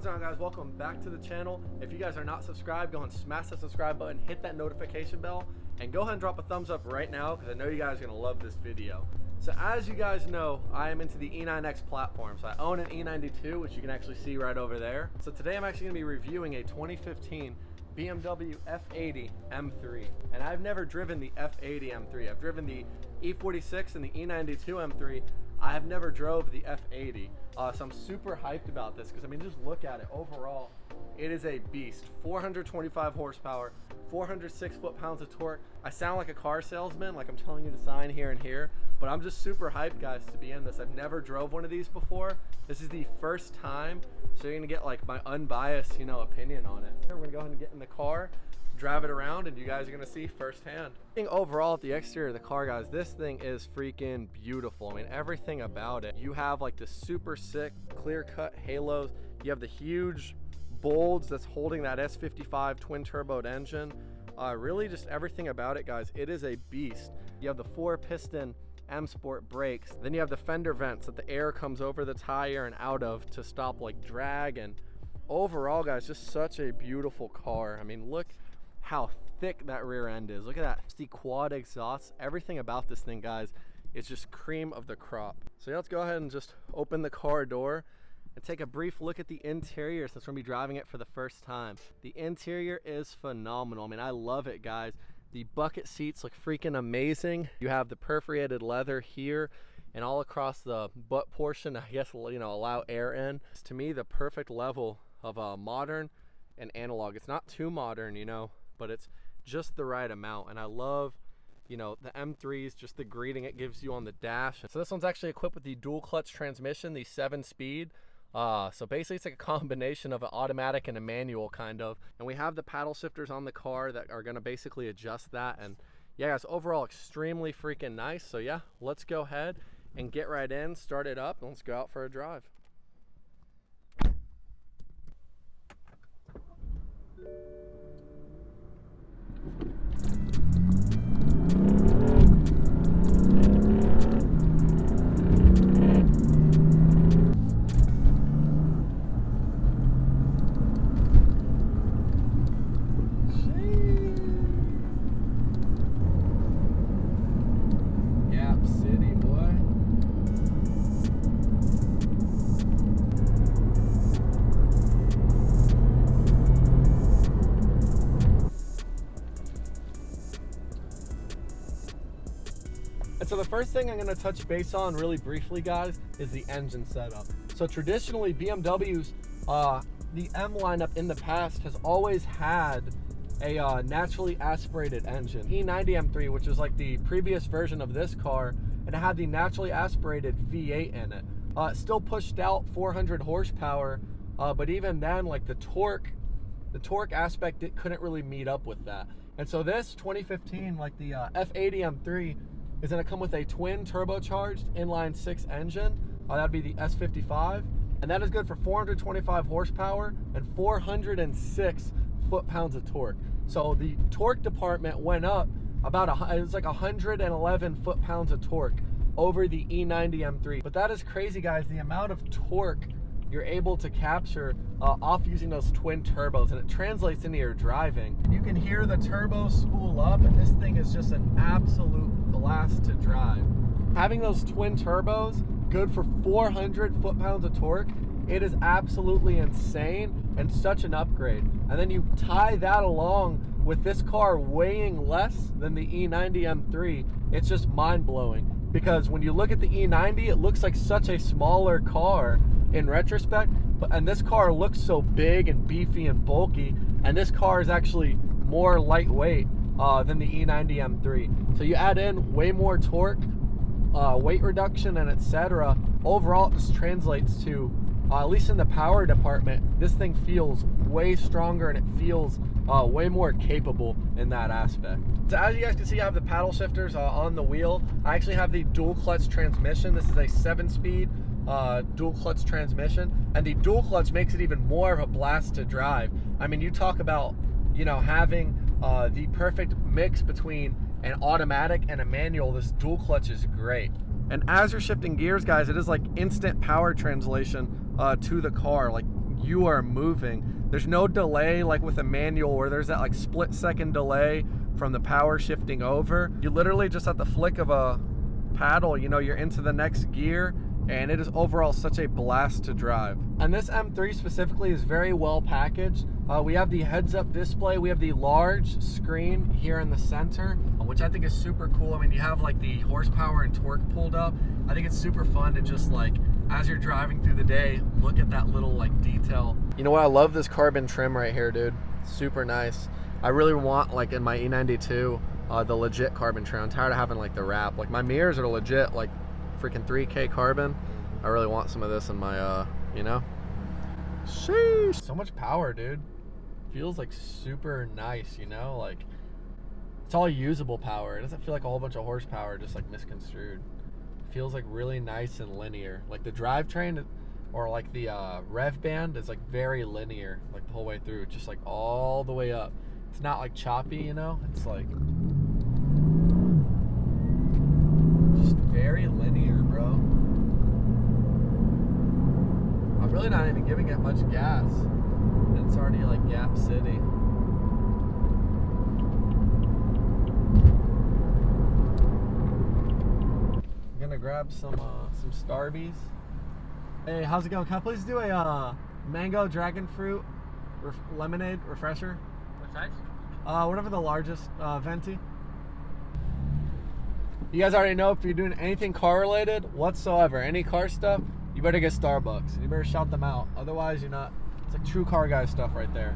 What's going on, guys? Welcome back to the channel. If you guys are not subscribed, go and smash that subscribe button, hit that notification bell, and go ahead and drop a thumbs up right now because I know you guys are going to love this video. So as you guys know, I am into the E9X platform. So I own an E92, which you can actually see right over there. So today I'm actually going to be reviewing a 2015 BMW F80 M3. And I've never driven the F80 M3. I've driven the E46 and the E92 M3. I have never drove the F80. So I'm super hyped about this because, I mean, just look at it. Overall, it is a beast. 425 horsepower, 406 foot-pounds of torque. I sound like a car salesman, like I'm telling you to sign here and here, but I'm just super hyped, guys, to be in this. I've never drove one of these before. This is the first time, so you're gonna get like my unbiased, opinion on it. We're gonna go ahead and get in the car, drive it around, and you guys are gonna see firsthand. Overall, at the exterior of the car, guys, this thing is freaking beautiful. I mean, everything about it. You have like the super sick clear-cut halos. You have the huge bulge that's holding that S55 twin-turboed engine. Really just everything about it, guys. It is a beast. You have the 4-piston M Sport brakes. Then you have the fender vents that the air comes over the tire and out of to stop like drag. And overall, guys, just such a beautiful car. I mean, look how thick that rear end is. Look at that. It's the quad exhaust. Everything about this thing, guys, is just cream of the crop. So yeah, let's go ahead and just open the car door and take a brief look at the interior since we're gonna be driving it for the first time. The interior is phenomenal. I mean, I love it, guys. The bucket seats look freaking amazing. You have the perforated leather here and all across the butt portion, I guess, allow air in. It's, to me, the perfect level of modern and analog. It's not too modern, but it's just the right amount. And I love, the M3's, just the greeting it gives you on the dash. So this one's actually equipped with the dual clutch transmission, the 7-speed. So basically it's like a combination of an automatic and a manual kind of. And we have the paddle shifters on the car that are gonna basically adjust that. And yeah, guys, overall extremely freaking nice. So yeah, let's go ahead and get right in, start it up, and let's go out for a drive. So the first thing I'm going to touch base on really briefly, guys, is the engine setup. So traditionally, BMW's, the M lineup in the past has always had a naturally aspirated engine. E90 M3, which is like the previous version of this car, and it had the naturally aspirated V8 in it. It still pushed out 400 horsepower, but even then, like the torque aspect, it couldn't really meet up with that. And so this 2015, like the F80 M3, is going to come with a twin turbocharged inline 6 engine. That'd be the S55, and that is good for 425 horsepower and 406 foot-pounds of torque. So the torque department went up about it was like 111 foot-pounds of torque over the E90 M3. But that is crazy, guys, the amount of torque you're able to capture off using those twin turbos, and it translates into your driving. You can hear the turbo spool up, and this thing is just an absolute blast to drive. Having those twin turbos, good for 400 foot-pounds of torque, it is absolutely insane and such an upgrade. And then you tie that along with this car weighing less than the E90 M3, it's just mind-blowing. Because when you look at the E90, it looks like such a smaller car in retrospect, and this car looks so big and beefy and bulky, and this car is actually more lightweight than the E90 M3. So you add in way more torque, weight reduction, and etc. Overall, it just translates to, at least in the power department, this thing feels way stronger and it feels way more capable in that aspect. So as you guys can see, I have the paddle shifters on the wheel. I actually have the dual clutch transmission. This is a 7-speed dual clutch transmission, and the dual clutch makes it even more of a blast to drive. I mean, you talk about having the perfect mix between an automatic and a manual. This dual clutch is great. And as you're shifting gears, guys, it is like instant power translation to the car. Like you are moving. There's no delay like with a manual where there's that like split-second delay from the power shifting over. You literally just at the flick of a paddle, you know, you're into the next gear, and it is overall such a blast to drive. And this M3 specifically is very well packaged. We have the heads-up display, we have the large screen here in the center, which I think is super cool. I mean, you have like the horsepower and torque pulled up. I think it's super fun to just like, as you're driving through the day, look at that little like detail. You know what, I love this carbon trim right here, dude. Super nice. I really want, like in my E92, the legit carbon trim. I'm tired of having like the wrap. Like my mirrors are legit, like freaking 3K carbon. I really want some of this in my, you know? Sheesh. So much power, dude. Feels like super nice, you know? Like, it's all usable power. It doesn't feel like a whole bunch of horsepower, just like misconstrued. It feels like really nice and linear. Like the drivetrain or like the rev band is like very linear, like the whole way through, just like all the way up. It's not like choppy, you know? It's like just very linear, bro. I'm really not even giving it much gas. It's already like Gap City. I'm gonna grab some Starbies. Hey, how's it going? Can I please do a mango dragon fruit lemonade refresher? What size? Whatever the largest venti. You guys already know if you're doing anything car related whatsoever, any car stuff, you better get Starbucks. You better shout them out. Otherwise, you're not. It's like true car guy stuff right there.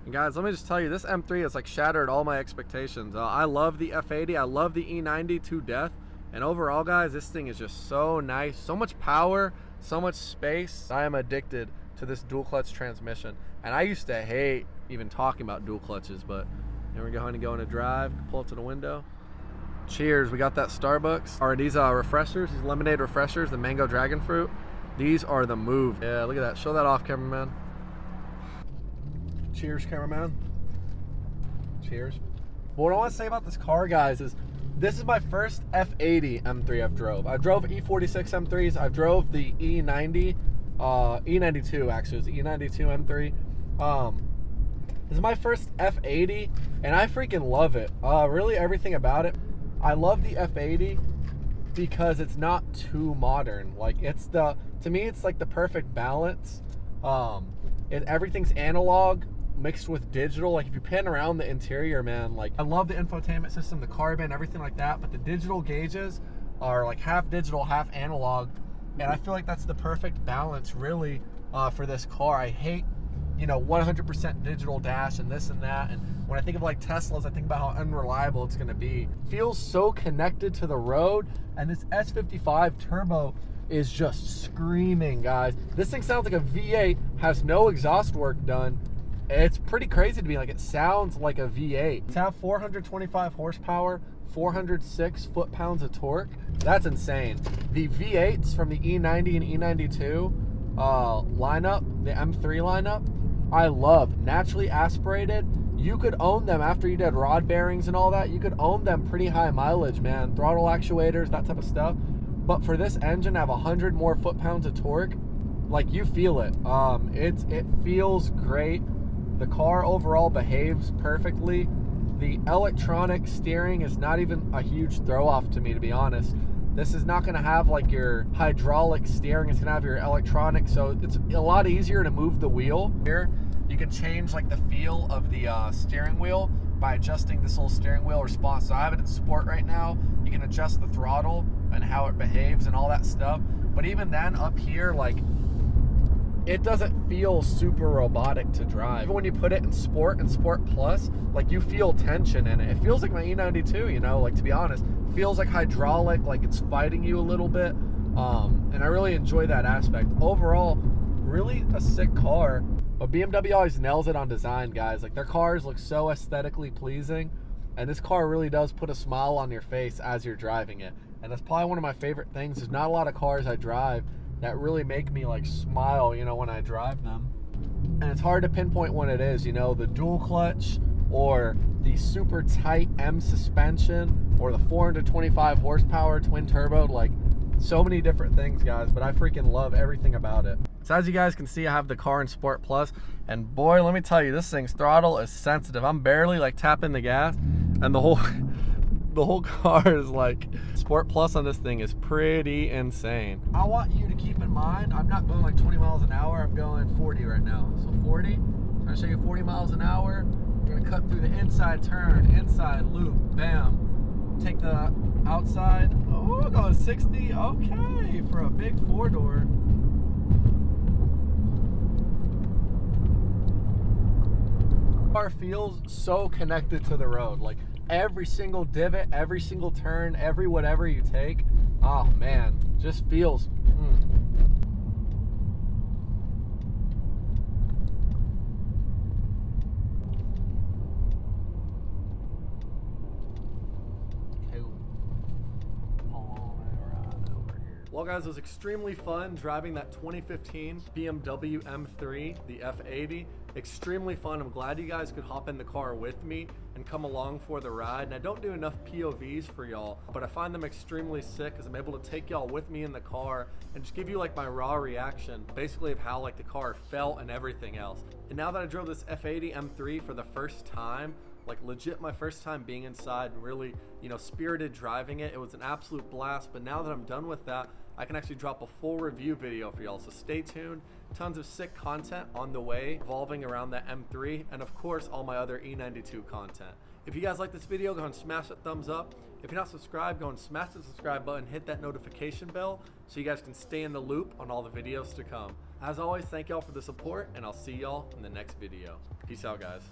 And guys, let me just tell you, this M3 has like shattered all my expectations. I love the F80. I love the E90 to death. And overall, guys, this thing is just so nice. So much power, so much space. I am addicted to this dual clutch transmission. And I used to hate even talking about dual clutches, but here we go ahead and go in a drive, pull up to the window. Cheers, we got that Starbucks. Are these refreshers, these lemonade refreshers, the mango dragon fruit. These are the move. Yeah, look at that. Show that off, cameraman. Cheers, cameraman. Cheers. But what I want to say about this car, guys, is this is my first F80 M3 I've drove. I drove E46 M3s. I've drove the E90, E92 actually. It's E92 M3. This is my first F80, and I freaking love it. Really everything about it. I love the F80 because it's not too modern. Like to me, it's like the perfect balance. Everything's analog mixed with digital. Like if you pan around the interior, man, like I love the infotainment system, the carbon, everything like that, but the digital gauges are like half digital, half analog, and I feel like that's the perfect balance really for this car. I hate, you know, 100% digital dash and this and that, and when I think of like Teslas, I think about how unreliable it's going to be. It feels so connected to the road, and this S55 turbo is just screaming, guys. This thing sounds like a V8, has no exhaust work done. It's pretty crazy to me. Like, it sounds like a V8. It's have 425 horsepower, 406 foot-pounds of torque. That's insane. The V8s from the E90 and E92 lineup, the M3 lineup, I love. Naturally aspirated. You could own them after you did rod bearings and all that. You could own them pretty high mileage, man. Throttle actuators, that type of stuff. But for this engine to have 100 more foot-pounds of torque, like, you feel it. It feels great. The car overall behaves perfectly. The electronic steering is not even a huge throw-off to me, to be honest. This is not going to have like your hydraulic steering. It's going to have your electronic, so it's a lot easier to move the wheel. Here, you can change like the feel of the steering wheel by adjusting this little steering wheel response. So I have it in sport right now. You can adjust the throttle and how it behaves and all that stuff. But even then, up here, like, it doesn't feel super robotic to drive. Even when you put it in Sport and Sport Plus, like, you feel tension in it. It feels like my E92, you know, like, to be honest. It feels like hydraulic, like it's fighting you a little bit. And I really enjoy that aspect. Overall, really a sick car. But BMW always nails it on design, guys. Like, their cars look so aesthetically pleasing. And this car really does put a smile on your face as you're driving it. And that's probably one of my favorite things. There's not a lot of cars I drive that really make me like smile, you know, when I drive them. And it's hard to pinpoint what it is, you know, the dual clutch or the super tight M suspension or the 425 horsepower twin turbo, like so many different things, guys, but I freaking love everything about it. So as you guys can see, I have the car in Sport Plus, and boy, let me tell you, this thing's throttle is sensitive. I'm barely like tapping the gas, and the whole car is like, Sport Plus on this thing is pretty insane. I want you to keep in mind, I'm not going like 20 miles an hour, I'm going 40 right now. So 40, so I'm gonna show you 40 miles an hour. We're gonna cut through the inside turn, inside loop, bam. Take the outside, oh, going 60, okay, for a big four-door. Car feels so connected to the road. Like every single divot, every single turn, every whatever you take, oh man, just feels Well guys, it was extremely fun driving that 2015 BMW M3, the F80. Extremely fun. I'm glad you guys could hop in the car with me and come along for the ride. And I don't do enough POVs for y'all, but I find them extremely sick because I'm able to take y'all with me in the car and just give you like my raw reaction, basically of how like the car felt and everything else. And now that I drove this F80 M3 for the first time, like legit my first time being inside and really, you know, spirited driving it, it was an absolute blast. But now that I'm done with that, I can actually drop a full review video for y'all, so stay tuned. Tons of sick content on the way revolving around that M3, and of course all my other E92 content. If you guys like this video, go ahead and smash that thumbs up. If you're not subscribed, go and smash the subscribe button, hit that notification bell so you guys can stay in the loop on all the videos to come. As always, thank y'all for the support, and I'll see y'all in the next video. Peace out, guys.